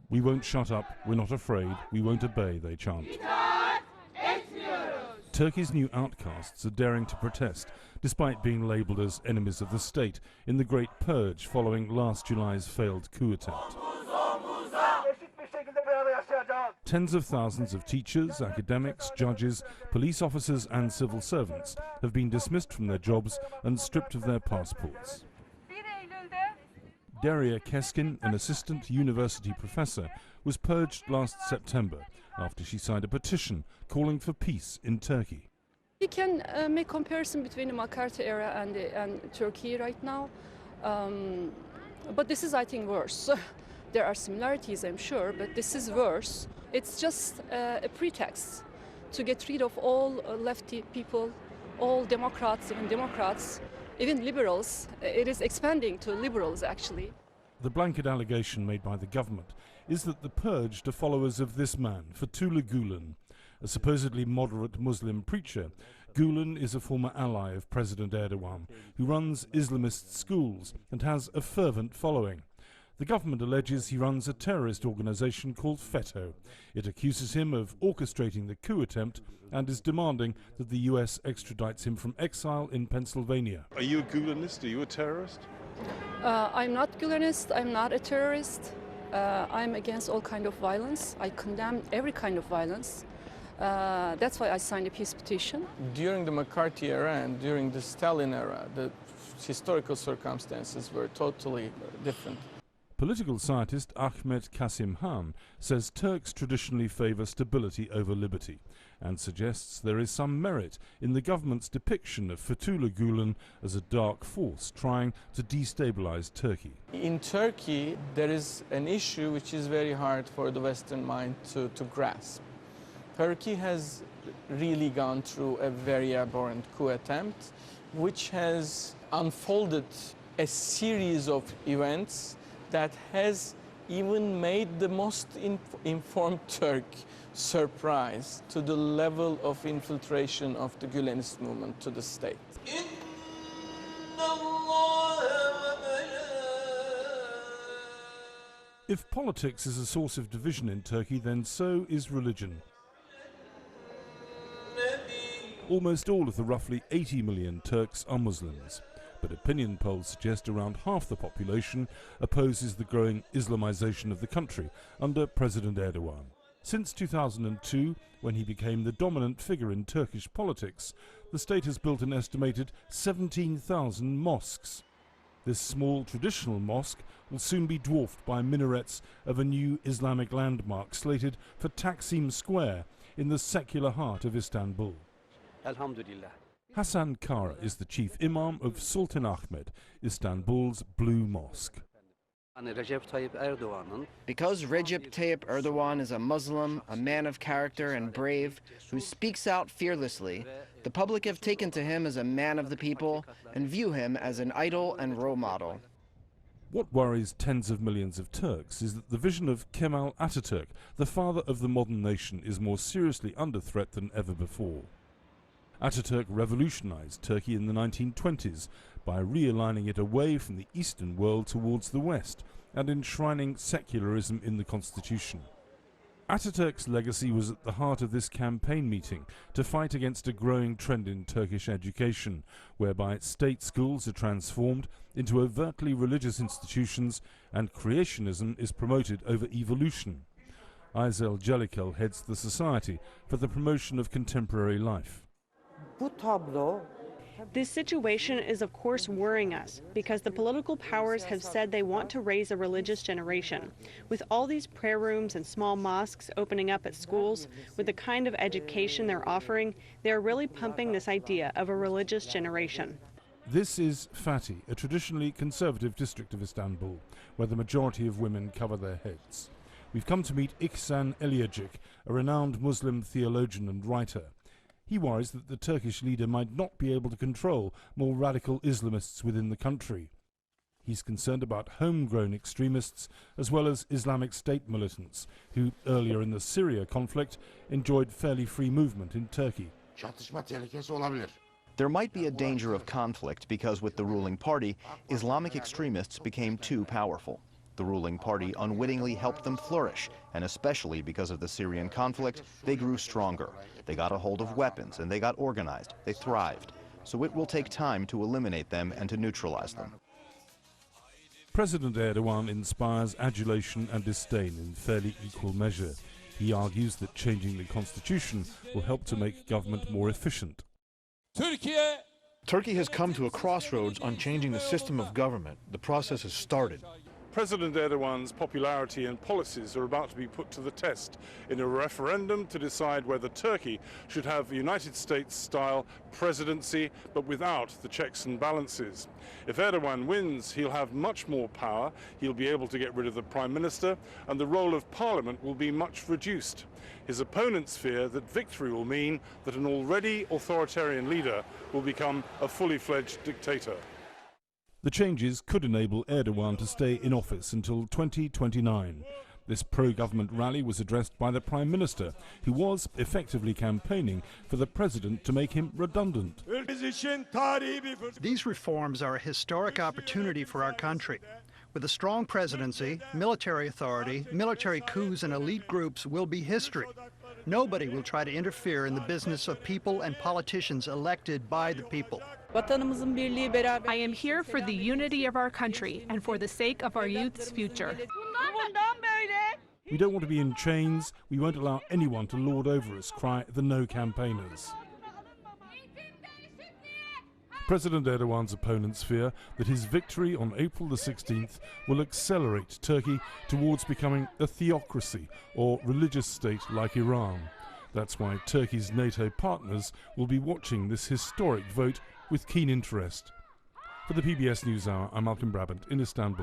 We won't shut up, we're not afraid, we won't obey, they chant. Turkey's new outcasts are daring to protest, despite being labelled as enemies of the state in the Great Purge following last July's failed coup attempt. Tens of thousands of teachers, academics, judges, police officers and civil servants have been dismissed from their jobs and stripped of their passports. Derya Keskin, an assistant university professor, was purged last September after she signed a petition calling for peace in Turkey. You can make comparison between the McCarthy era and Turkey right now, but this is, I think, worse. There are similarities, I'm sure, but this is worse. It's just a pretext to get rid of all lefty people, all Democrats, even liberals. It is expanding to liberals, actually. The blanket allegation made by the government is that the purged are followers of this man, Fethullah Gulen, a supposedly moderate Muslim preacher. Gulen is a former ally of President Erdogan, who runs Islamist schools and has a fervent following. The government alleges he runs a terrorist organization called FETÖ. It accuses him of orchestrating the coup attempt and is demanding that the US extradites him from exile in Pennsylvania. Are you a Gulenist? Are you a terrorist? I'm not Gulenist, I'm not a terrorist. I'm against all kind of violence. I condemn every kind of violence. That's why I signed a peace petition. During the McCarthy era and during the Stalin era, the historical circumstances were totally different. Political scientist Ahmet Kasim Han says Turks traditionally favour stability over liberty and suggests there is some merit in the government's depiction of Fethullah Gulen as a dark force trying to destabilise Turkey. In Turkey, there is an issue which is very hard for the Western mind to grasp. Turkey has really gone through a very abhorrent coup attempt, which has unfolded a series of events that has even made the most informed Turk surprised to the level of infiltration of the Gülenist movement to the state. If politics is a source of division in Turkey, then so is religion. Almost all of the roughly 80 million Turks are Muslims, but opinion polls suggest around half the population opposes the growing Islamization of the country under President Erdogan. Since 2002, when he became the dominant figure in Turkish politics, the state has built an estimated 17,000 mosques. This small traditional mosque will soon be dwarfed by minarets of a new Islamic landmark slated for Taksim Square in the secular heart of Istanbul. Alhamdulillah. Hasan Kara is the chief imam of Sultan Ahmed, Istanbul's Blue Mosque. Because Recep Tayyip Erdogan is a Muslim, a man of character and brave, who speaks out fearlessly, the public have taken to him as a man of the people and view him as an idol and role model. What worries tens of millions of Turks is that the vision of Kemal Atatürk, the father of the modern nation, is more seriously under threat than ever before. Atatürk revolutionized Turkey in the 1920s by realigning it away from the Eastern world towards the West and enshrining secularism in the constitution. Atatürk's legacy was at the heart of this campaign meeting to fight against a growing trend in Turkish education, whereby state schools are transformed into overtly religious institutions and creationism is promoted over evolution. Aysel Jellikel heads the Society for the Promotion of Contemporary Life. This situation is of course worrying us because the political powers have said they want to raise a religious generation. With all these prayer rooms and small mosques opening up at schools, with the kind of education they're offering, they're really pumping this idea of a religious generation. This is Fatih, a traditionally conservative district of Istanbul, where the majority of women cover their heads. We've come to meet Ihsan Eliacik, a renowned Muslim theologian and writer. He worries that the Turkish leader might not be able to control more radical Islamists within the country. He's concerned about homegrown extremists as well as Islamic State militants, who earlier in the Syria conflict enjoyed fairly free movement in Turkey. There might be a danger of conflict because with the ruling party, Islamic extremists became too powerful. The ruling party unwittingly helped them flourish, and especially because of the Syrian conflict, they grew stronger. They got a hold of weapons and they got organized. They thrived. So it will take time to eliminate them and to neutralize them. President Erdogan inspires adulation and disdain in fairly equal measure. He argues that changing the constitution will help to make government more efficient. Turkey has come to a crossroads on changing the system of government. The process has started. President Erdogan's popularity and policies are about to be put to the test in a referendum to decide whether Turkey should have a United States-style presidency, but without the checks and balances. If Erdogan wins, he'll have much more power, he'll be able to get rid of the Prime Minister, and the role of Parliament will be much reduced. His opponents fear that victory will mean that an already authoritarian leader will become a fully fledged dictator. The changes could enable Erdogan to stay in office until 2029. This pro-government rally was addressed by the Prime Minister, who was effectively campaigning for the President to make him redundant. These reforms are a historic opportunity for our country. With a strong presidency, military authority, military coups and elite groups will be history. Nobody will try to interfere in the business of people and politicians elected by the people. I am here for the unity of our country and for the sake of our youth's future. We don't want to be in chains. We won't allow anyone to lord over us, cry the No campaigners. President Erdogan's opponents fear that his victory on April the 16th will accelerate Turkey towards becoming a theocracy or religious state like Iran. That's why Turkey's NATO partners will be watching this historic vote with keen interest. For the PBS NewsHour, I'm Malcolm Brabant in Istanbul.